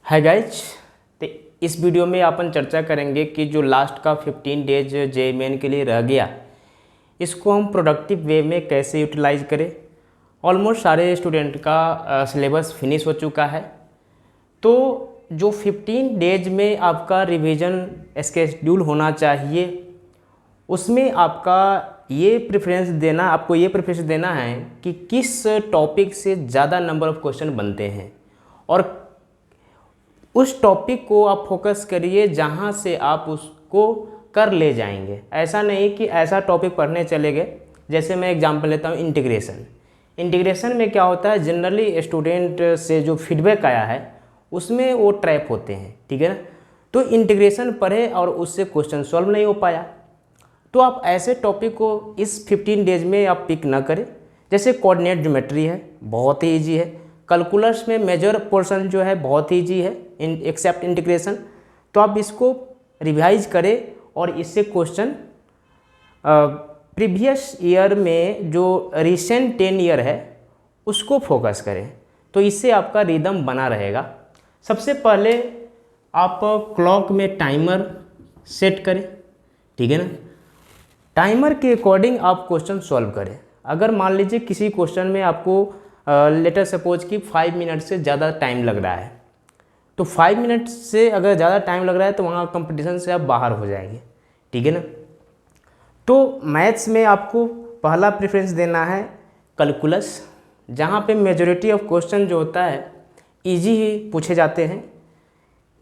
Hi guys. तो इस video में अपन चर्चा करेंगे कि जो लास्ट का 15 डेज जे मेन के लिए रह गया, इसको हम प्रोडक्टिव वे में कैसे यूटिलाइज करें। ऑलमोस्ट सारे स्टूडेंट का सिलेबस फिनिश हो चुका है, तो जो 15 डेज में आपका रिवीजन स्केड्यूल होना चाहिए, उसमें आपका आपको ये प्रेफरेंस देना है कि किस टॉपिक से ज़्यादा नंबर ऑफ क्वेश्चन बनते हैं और उस टॉपिक को आप फोकस करिए जहाँ से आप उसको कर ले जाएंगे। ऐसा नहीं कि ऐसा टॉपिक पढ़ने चले गए। जैसे मैं एग्जांपल लेता हूँ इंटीग्रेशन में क्या होता है, जनरली स्टूडेंट से जो फीडबैक आया है उसमें वो ट्रैप होते हैं, ठीक है ना। तो इंटीग्रेशन पढ़े और उससे क्वेश्चन सॉल्व नहीं हो पाया, तो आप ऐसे टॉपिक को इस 15 डेज में आप पिक ना करें। जैसे कोऑर्डिनेट ज्योमेट्री है, बहुत ही ईजी है। कैलकुलस में मेजर पोर्शन जो है बहुत ही ईजी है एक्सेप्ट इंटीग्रेशन। तो आप इसको रिवाइज करें और इससे क्वेश्चन प्रीवियस ईयर में जो रिसेंट 10 ईयर है उसको फोकस करें, तो इससे आपका रिदम बना रहेगा। सबसे पहले आप क्लॉक में टाइमर सेट करें, ठीक है ना। टाइमर के अकॉर्डिंग आप क्वेश्चन सॉल्व करें। अगर मान लीजिए किसी क्वेश्चन में आपको लेटर सपोज कि 5 मिनट से ज़्यादा टाइम लग रहा है, तो 5 मिनट से अगर ज़्यादा टाइम लग रहा है तो वहाँ कंपटीशन से आप बाहर हो जाएंगे, ठीक है ना। तो मैथ्स में आपको पहला प्रेफरेंस देना है कैलकुलस, जहाँ पे मेजॉरिटी ऑफ क्वेश्चन जो होता है इजी ही पूछे जाते हैं।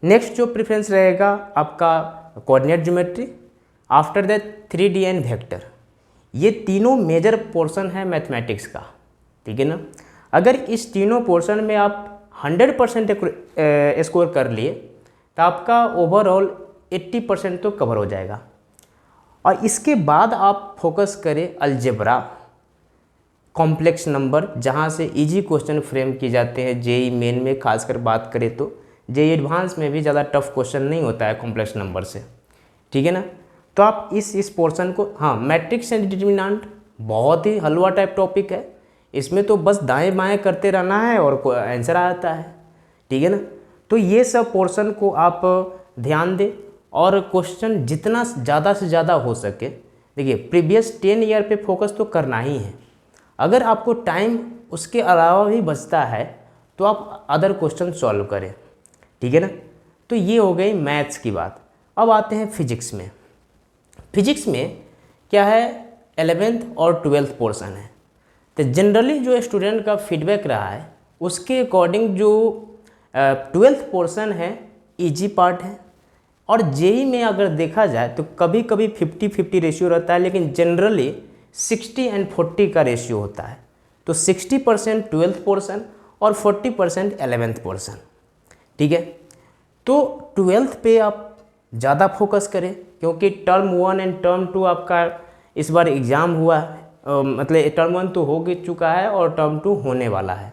नेक्स्ट जो प्रेफरेंस रहेगा आपका coordinate geometry, after that 3D and vector. ये तीनों मेजर पोर्शन है मैथमेटिक्स का, ठीक है ना। अगर इस तीनों पोर्शन में आप 100% स्कोर कर लिए तो आपका ओवरऑल 80% तो कवर हो जाएगा। और इसके बाद आप फोकस करें अलजेब्रा, कॉम्प्लेक्स नंबर, जहाँ से इजी क्वेश्चन फ्रेम किए जाते हैं। जेई मेन में खासकर बात करें तो जेई एडवांस में भी ज़्यादा टफ क्वेश्चन नहीं होता है कॉम्प्लेक्स नंबर से, ठीक है ना। तो आप इस पोर्शन को, हाँ, मैट्रिक्स एंड डिटर्मिनेंट बहुत ही हलवा टाइप टॉपिक है। इसमें तो बस दाएं बाएं करते रहना है और आंसर आ जाता है, ठीक है ना। तो ये सब पोर्शन को आप ध्यान दें और क्वेश्चन जितना ज़्यादा से ज़्यादा हो सके, देखिए प्रीवियस 10 ईयर पे फोकस तो करना ही है। अगर आपको टाइम उसके अलावा भी बचता है तो आप अदर क्वेश्चन सॉल्व करें, ठीक है ना। तो ये हो गई मैथ्स की बात। अब आते हैं फिजिक्स में। फिजिक्स में क्या है, 11th और 12th पोर्शन है। तो जनरली जो स्टूडेंट का फीडबैक रहा है उसके अकॉर्डिंग जो 12th पोर्शन है इजी पार्ट है। और जेई में अगर देखा जाए तो कभी कभी 50-50 रेशियो रहता है, लेकिन जनरली 60 and 40 का रेशियो होता है। तो 60% 12th पोर्शन और 40% 11th पोर्शन, ठीक है। तो 12th पे आप ज़्यादा फोकस करें, क्योंकि टर्म 1 एंड टर्म 2 आपका इस बार एग्ज़ाम हुआ है। मतलब टर्म 1 तो हो चुका है और टर्म 2 होने वाला है,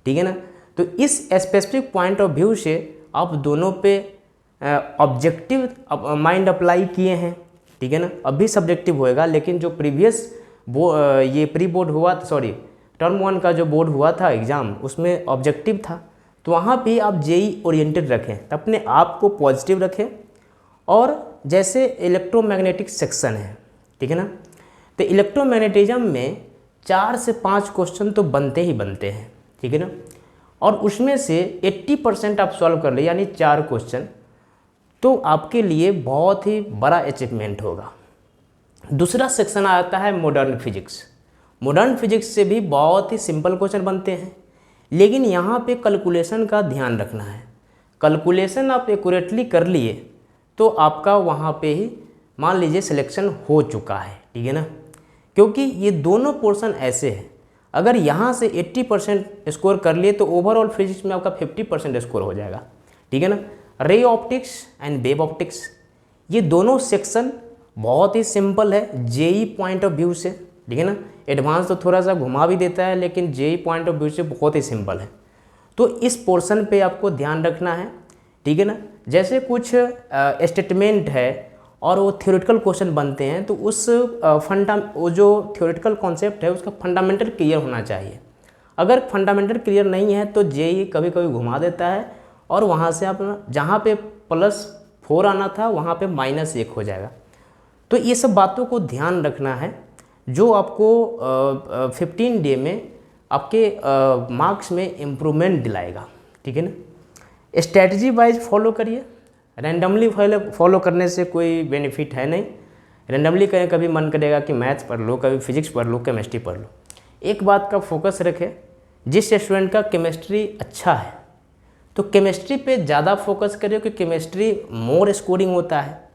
ठीक है ना। तो इस स्पेसिफिक पॉइंट ऑफ व्यू से आप दोनों पे ऑब्जेक्टिव माइंड अप्लाई किए हैं, ठीक है ना। अभी सब्जेक्टिव होएगा, लेकिन जो प्रीवियस ये प्री बोर्ड हुआ, सॉरी टर्म 1 का जो बोर्ड हुआ था एग्ज़ाम, उसमें ऑब्जेक्टिव था। तो वहाँ भी आप जेई ओरिएंटेड रखें, अपने आप को पॉजिटिव रखें। और जैसे इलेक्ट्रोमैग्नेटिक सेक्शन है, ठीक है ना। तो इलेक्ट्रोमैग्नेटिज्म में 4 से 5 क्वेश्चन तो बनते ही बनते हैं, ठीक है ना। और उसमें से 80% आप सॉल्व कर ले, यानी 4 क्वेश्चन, तो आपके लिए बहुत ही बड़ा अचीवमेंट होगा। दूसरा सेक्शन आता है मॉडर्न फिजिक्स। मॉडर्न फिजिक्स से भी बहुत ही सिंपल क्वेश्चन बनते हैं, लेकिन यहाँ पे कैलकुलेशन का ध्यान रखना है। कैलकुलेशन आप एक्यूरेटली कर लिए तो आपका वहाँ पे ही मान लीजिए सिलेक्शन हो चुका है, ठीक है ना। क्योंकि ये दोनों पोर्शन ऐसे हैं, अगर यहाँ से 80% स्कोर कर लिए तो ओवरऑल फिजिक्स में आपका 50% स्कोर हो जाएगा, ठीक है ना। Ray optics and wave optics, ये दोनों सेक्शन बहुत ही सिंपल है जेई पॉइंट ऑफ व्यू से, ठीक है ना। एडवांस तो थोड़ा सा घुमा भी देता है, लेकिन जेई पॉइंट ऑफ व्यू से बहुत ही सिंपल है। तो इस पोर्शन पे आपको ध्यान रखना है, ठीक है ना। जैसे कुछ स्टेटमेंट है और वो थ्योरेटिकल क्वेश्चन बनते हैं, तो वो जो थ्योरेटिकल कॉन्सेप्ट है उसका फंडामेंटल क्लियर होना चाहिए। अगर फंडामेंटल क्लियर नहीं है तो जेई कभी कभी घुमा देता है और वहाँ से आप जहाँ पे +4 आना था वहाँ पे -1 हो जाएगा। तो ये सब बातों को ध्यान रखना है जो आपको 15 डे में आपके मार्क्स में इम्प्रूवमेंट दिलाएगा, ठीक है ना। स्ट्रैटेजी वाइज फॉलो करिए, रैंडमली फॉलो करने से कोई बेनिफिट है नहीं। रैंडमली करें, कभी मन करेगा कि मैथ्स पढ़ लो, कभी फिजिक्स पढ़ लो, केमिस्ट्री पढ़ लो। एक बात का फोकस रखें, जिस स्टूडेंट का केमिस्ट्री अच्छा है तो केमिस्ट्री पे ज़्यादा फोकस करिए, क्योंकि केमिस्ट्री मोर स्कोरिंग होता है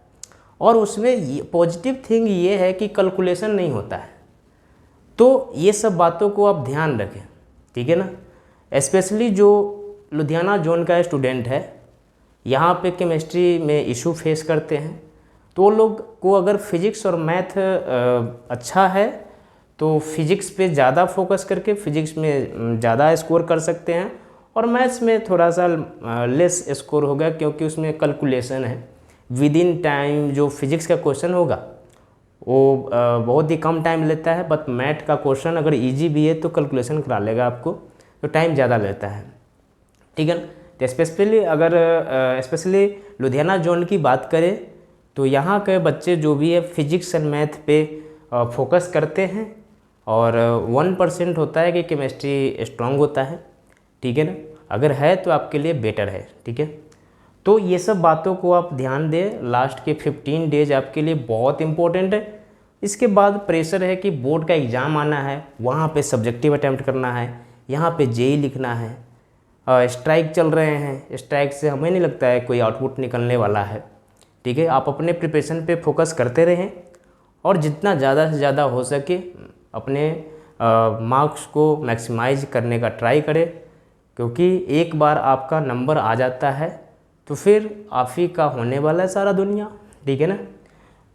और उसमें पॉजिटिव थिंग ये है कि कैलकुलेशन नहीं होता है। तो ये सब बातों को आप ध्यान रखें, ठीक है ना। स्पेशली जो लुधियाना जोन का स्टूडेंट है, यहाँ पे केमिस्ट्री में इशू फेस करते हैं, तो वो लोग को अगर फिजिक्स और मैथ अच्छा है तो फिजिक्स पे ज़्यादा फोकस करके फिजिक्स में ज़्यादा स्कोर कर सकते हैं, और मैथ्स में थोड़ा सा लेस स्कोर होगा क्योंकि उसमें कैलकुलेशन है। विद इन टाइम जो फिजिक्स का क्वेश्चन होगा वो बहुत ही कम टाइम लेता है, बट मैथ का क्वेश्चन अगर इजी भी है तो कैलकुलेशन करा लेगा आपको, तो टाइम ज़्यादा लेता है, ठीक है ना। तो स्पेशली लुधियाना जोन की बात करें तो यहाँ के बच्चे जो भी है फिजिक्स एंड मैथ पे फोकस करते हैं, और 1% होता है कि केमिस्ट्री स्ट्रांग होता है, ठीक है ना। अगर है तो आपके लिए बेटर है, ठीक है। तो ये सब बातों को आप ध्यान दें। लास्ट के 15 डेज आपके लिए बहुत इंपॉर्टेंट है। इसके बाद प्रेशर है कि बोर्ड का एग्ज़ाम आना है, वहाँ पे सब्जेक्टिव अटैम्प्ट करना है, यहाँ पे जेई लिखना है, स्ट्राइक चल रहे हैं, स्ट्राइक से हमें नहीं लगता है कोई आउटपुट निकलने वाला है, ठीक है। आप अपने प्रिपरेशन पे फोकस करते रहें और जितना ज़्यादा से ज़्यादा हो सके अपने मार्क्स को मैक्सिमाइज करने का ट्राई करें, क्योंकि एक बार आपका नंबर आ जाता है तो फिर आप ही का होने वाला है सारा दुनिया, ठीक है ना।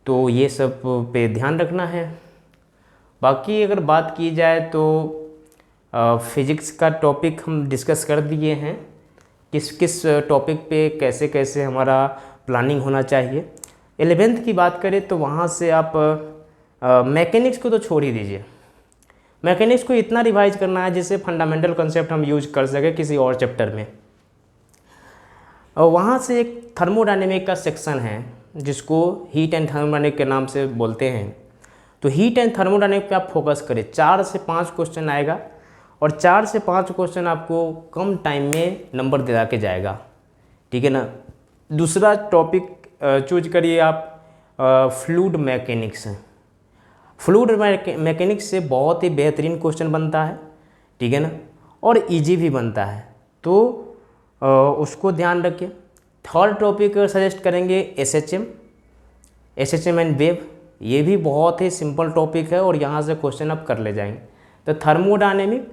तो ये सब पे ध्यान रखना है। बाकी अगर बात की जाए तो फिज़िक्स का टॉपिक हम डिस्कस कर दिए हैं, किस किस टॉपिक पे कैसे कैसे हमारा प्लानिंग होना चाहिए। 11th की बात करें तो वहाँ से आप मैकेनिक्स को तो छोड़ ही दीजिए। मैकेनिक्स को इतना रिवाइज करना है जिससे फंडामेंटल कंसेप्ट हम यूज कर सके किसी और चैप्टर में। और वहाँ से एक थर्मोडायनेमिक का सेक्शन है जिसको हीट एंड थर्मोडायनेमिक के नाम से बोलते हैं। तो हीट एंड थर्मोडायनेमिक पे आप फोकस करें, 4 से 5 क्वेश्चन आएगा और 4 से 5 क्वेश्चन आपको कम टाइम में नंबर दिला के जाएगा, ठीक है ना। दूसरा टॉपिक चूज करिए आप फ्लूइड मैकेनिक्स। फ्लूइड मैकेनिक्स से बहुत ही बेहतरीन क्वेश्चन बनता है, ठीक है ना, और इजी भी बनता है, तो उसको ध्यान रखिए। थर्ड टॉपिक सजेस्ट करेंगे एसएचएम एंड वेव। ये भी बहुत ही सिंपल टॉपिक है और यहाँ से क्वेश्चन आप कर ले जाएंगे। तो thermodynamic,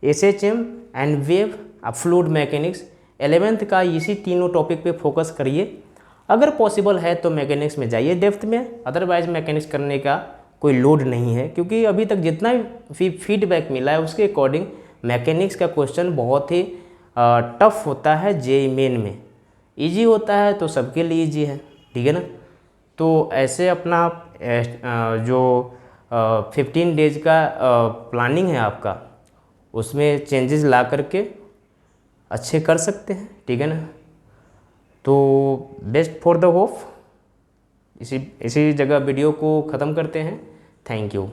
SHM and wave, fluid mechanics 11th का इसी तीनों टॉपिक पे फोकस करिए। अगर पॉसिबल है तो मैकेनिक्स में जाइए डेप्थ में, अदरवाइज मैकेनिक्स करने का कोई लोड नहीं है, क्योंकि अभी तक जितना भी फीडबैक मिला है उसके अकॉर्डिंग मैकेनिक्स का क्वेश्चन बहुत ही टफ होता है। जेईई मेन में इजी होता है तो सबके लिए इजी है, ठीक है ना। तो ऐसे अपना जो 15 डेज का प्लानिंग है आपका, उसमें चेंजेस ला करके अच्छे कर सकते हैं, ठीक है ना। तो बेस्ट फॉर द होप। इसी जगह वीडियो को ख़त्म करते हैं। Thank you.